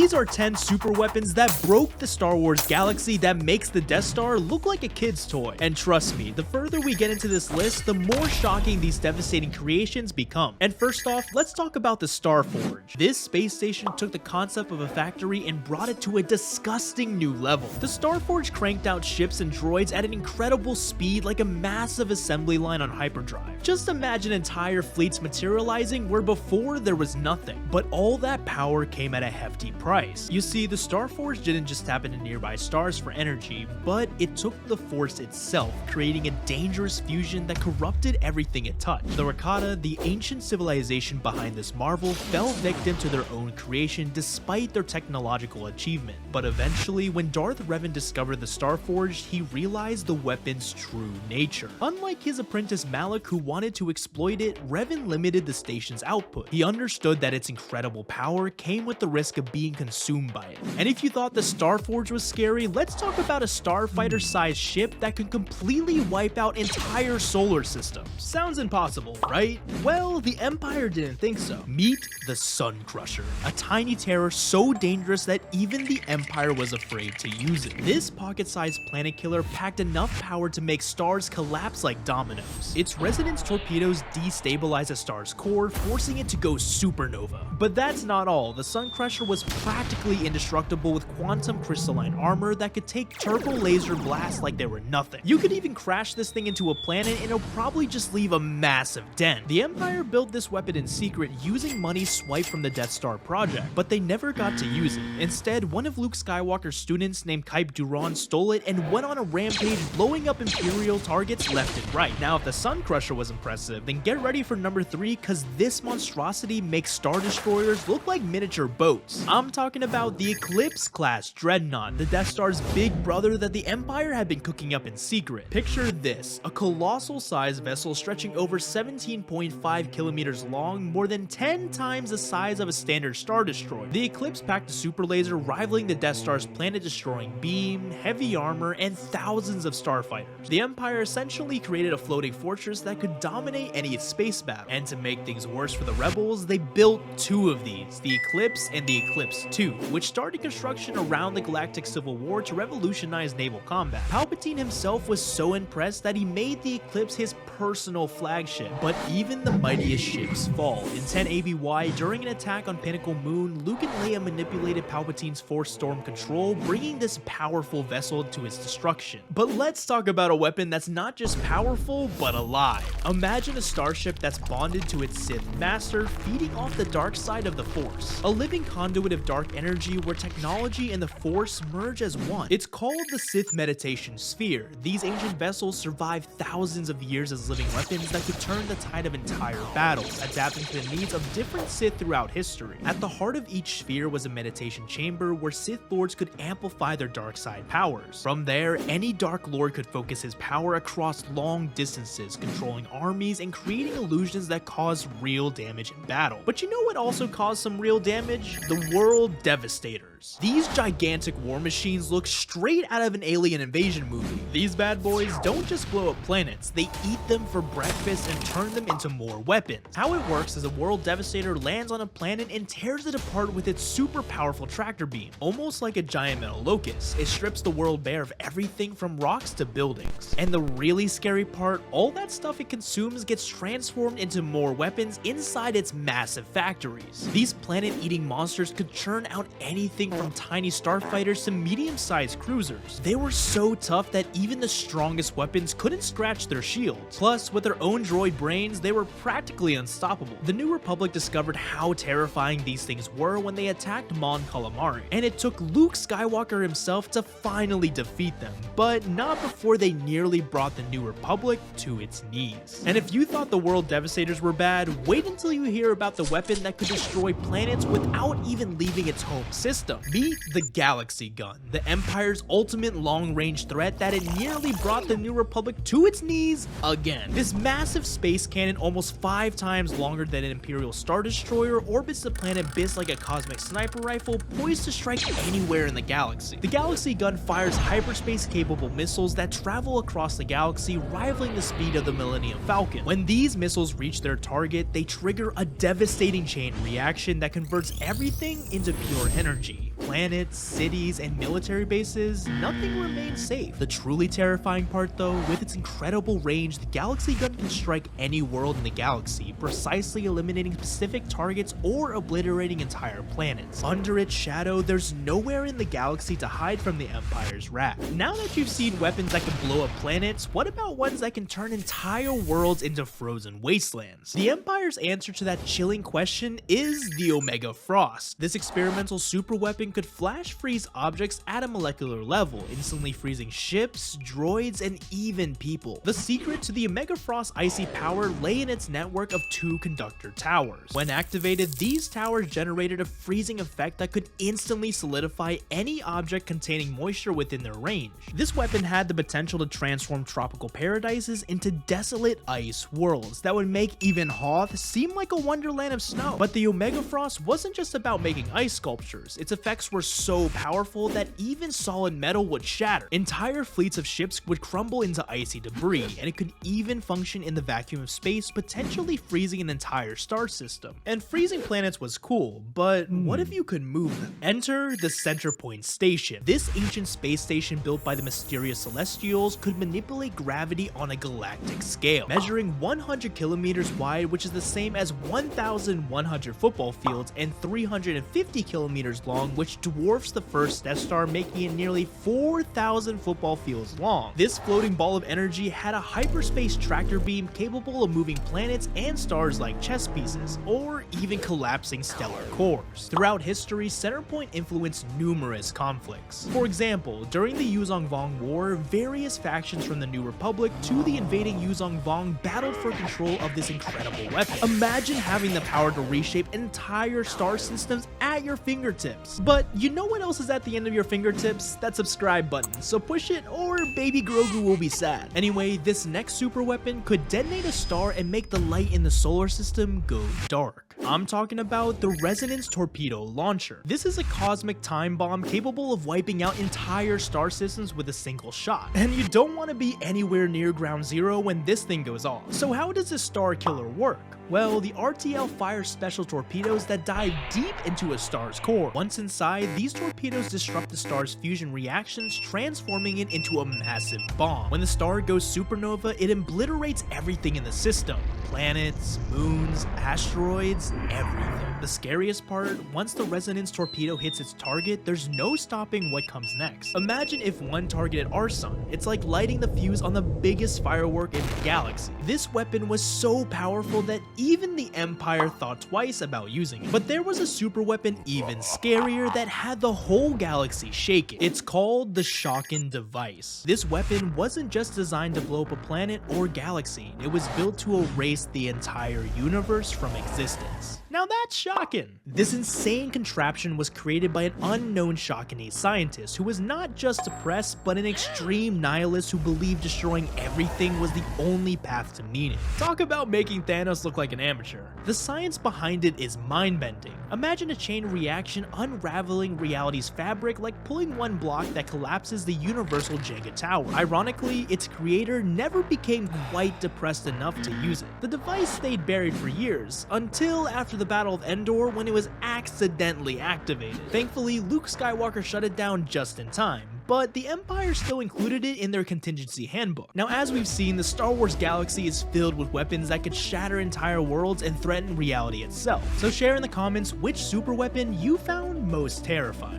These are 10 super weapons that broke the Star Wars galaxy that makes the Death Star look like a kid's toy. And trust me, the further we get into this list, the more shocking these devastating creations become. And first off, let's talk about the Star Forge. This space station took the concept of a factory and brought it to a disgusting new level. The Star Forge cranked out ships and droids at an incredible speed, like a massive assembly line on hyperdrive. Just imagine entire fleets materializing where before there was nothing. But all that power came at a hefty price. You see, the Star Forge didn't just tap into nearby stars for energy, but it took the Force itself, creating a dangerous fusion that corrupted everything it touched. The Rakatan, the ancient civilization behind this marvel, fell victim to their own creation despite their technological achievement. But eventually, when Darth Revan discovered the Star Forge, he realized the weapon's true nature. Unlike his apprentice Malak, who wanted to exploit it, Revan limited the station's output. He understood that its incredible power came with the risk of being consumed by it. And if you thought the Star Forge was scary, let's talk about a starfighter-sized ship that could completely wipe out entire solar systems. Sounds impossible, right? Well, the Empire didn't think so. Meet the Suncrusher, a tiny terror so dangerous that even the Empire was afraid to use it. This pocket-sized planet killer packed enough power to make stars collapse like dominoes. Its resonance torpedoes destabilize a star's core, forcing it to go supernova. But that's not all. The Suncrusher was practically indestructible with quantum crystalline armor that could take turbo laser blasts like they were nothing. You could even crash this thing into a planet and it'll probably just leave a massive dent. The Empire built this weapon in secret using money swiped from the Death Star project, but they never got to use it. Instead, one of Luke Skywalker's students named Kyp Durron stole it and went on a rampage, blowing up Imperial targets left and right. Now, if the Suncrusher was impressive, then get ready for number 3, cause this monstrosity makes Star Destroyers look like miniature boats. I'm talking about the Eclipse class dreadnought, the Death Star's big brother that the Empire had been cooking up in secret. Picture this, a colossal sized vessel stretching over 17.5 kilometers long, more than 10 times the size of a standard Star Destroyer. The Eclipse packed a super laser rivaling the Death Star's planet-destroying beam, heavy armor, and thousands of starfighters. The Empire essentially created a floating fortress that could dominate any space battle. And to make things worse for the rebels, they built 2 of these, the Eclipse and the Eclipse II, which started construction around the Galactic Civil War to revolutionize naval combat. Palpatine himself was so impressed that he made the Eclipse his personal flagship. But even the mightiest ships fall. In 10 ABY, during an attack on Pinnacle Moon, Luke and Leia manipulated Palpatine's Force Storm control, bringing this powerful vessel to its destruction. But let's talk about a weapon that's not just powerful, but alive. Imagine a starship that's bonded to its Sith master, feeding off the dark side of the Force. A living conduit of dark energy where technology and the Force merge as one. It's called the Sith Meditation Sphere. These ancient vessels survived thousands of years as living weapons that could turn the tide of entire battles, adapting to the needs of different Sith throughout history. At the heart of each sphere was a meditation chamber where Sith Lords could amplify their dark side powers. From there, any Dark Lord could focus his power across long distances, controlling armies and creating illusions that cause real damage in battle. But you know what also caused some real damage? The World Devastators. These gigantic war machines look straight out of an alien invasion movie. These bad boys don't just blow up planets, they eat them for breakfast and turn them into more weapons. How it works is a World Devastator lands on a planet and tears it apart with its super powerful tractor beam. Almost like a giant metal locust, it strips the world bare of everything from rocks to buildings. And the really scary part, all that stuff it consumes gets transformed into more weapons inside its massive factories. These planet-eating monsters could churn out anything from tiny starfighters to medium-sized cruisers. They were so tough that even the strongest weapons couldn't scratch their shields. Plus, with their own droid brains, they were practically unstoppable. The New Republic discovered how terrifying these things were when they attacked Mon Calamari, and it took Luke Skywalker himself to finally defeat them, but not before they nearly brought the New Republic to its knees. And if you thought the World Devastators were bad, wait until you hear about the weapon that could destroy planets without even leaving its home system. Meet the Galaxy Gun, the Empire's ultimate long-range threat that it nearly brought the New Republic to its knees again. This massive space cannon, almost 5 times longer than an Imperial Star Destroyer, orbits the planet Biss like a cosmic sniper rifle, poised to strike anywhere in the galaxy. The Galaxy Gun fires hyperspace-capable missiles that travel across the galaxy, rivaling the speed of the Millennium Falcon. When these missiles reach their target, they trigger a devastating chain reaction that converts everything into pure energy. planets, cities, and military bases, nothing remains safe. The truly terrifying part though, with its incredible range, the Galaxy Gun can strike any world in the galaxy, precisely eliminating specific targets or obliterating entire planets. Under its shadow, there's nowhere in the galaxy to hide from the Empire's wrath. Now that you've seen weapons that can blow up planets, what about ones that can turn entire worlds into frozen wastelands? The Empire's answer to that chilling question is the Omega Frost. This experimental super weapon could flash freeze objects at a molecular level, instantly freezing ships, droids, and even people. The secret to the Omega Frost's icy power lay in its network of 2 conductor towers. When activated, these towers generated a freezing effect that could instantly solidify any object containing moisture within their range. This weapon had the potential to transform tropical paradises into desolate ice worlds that would make even Hoth seem like a wonderland of snow. But the Omega Frost wasn't just about making ice sculptures. Its effects were so powerful that even solid metal would shatter. Entire fleets of ships would crumble into icy debris, and it could even function in the vacuum of space, potentially freezing an entire star system. And freezing planets was cool, but what if you could move them? Enter the Centerpoint Station. This ancient space station built by the mysterious Celestials could manipulate gravity on a galactic scale, measuring 100 kilometers wide, which is the same as 1,100 football fields, and 350 kilometers long, which dwarfs the first Death Star, making it nearly 4,000 football fields long. This floating ball of energy had a hyperspace tractor beam capable of moving planets and stars like chess pieces, or even collapsing stellar cores. Throughout history, Centerpoint influenced numerous conflicts. For example, during the Yuzong Vong War, various factions from the New Republic to the invading Yuzong Vong battled for control of this incredible weapon. Imagine having the power to reshape entire star systems at your fingertips. But you know what else is at the end of your fingertips? That subscribe button, so push it or baby Grogu will be sad. Anyway, this next super weapon could detonate a star and make the light in the solar system go dark. I'm talking about the Resonance Torpedo Launcher. This is a cosmic time bomb capable of wiping out entire star systems with a single shot. And you don't want to be anywhere near ground zero when this thing goes off. So how does this star killer work? Well, the RTL fires special torpedoes that dive deep into a star's core. Once inside, these torpedoes disrupt the star's fusion reactions, transforming it into a massive bomb. When the star goes supernova, it obliterates everything in the system. Planets, moons, asteroids, everything. The scariest part, once the resonance torpedo hits its target, there's no stopping what comes next. Imagine if one targeted our sun. It's like lighting the fuse on the biggest firework in the galaxy. This weapon was so powerful that even the Empire thought twice about using it. But there was a super weapon even scarier that had the whole galaxy shaken. It's called the Shocking Device. This weapon wasn't just designed to blow up a planet or galaxy. It was built to erase the entire universe from existence. Now that's shocking. This insane contraption was created by an unknown Shockanese scientist who was not just depressed, but an extreme nihilist who believed destroying everything was the only path to meaning. Talk about making Thanos look like an amateur. The science behind it is mind-bending. Imagine a chain reaction unraveling reality's fabric like pulling one block that collapses the universal Jenga tower. Ironically, its creator never became quite depressed enough to use it. The device stayed buried for years, until after the Battle of Andor when it was accidentally activated. Thankfully, Luke Skywalker shut it down just in time, but the Empire still included it in their contingency handbook. Now, as we've seen, the Star Wars galaxy is filled with weapons that could shatter entire worlds and threaten reality itself. So share in the comments which super weapon you found most terrifying.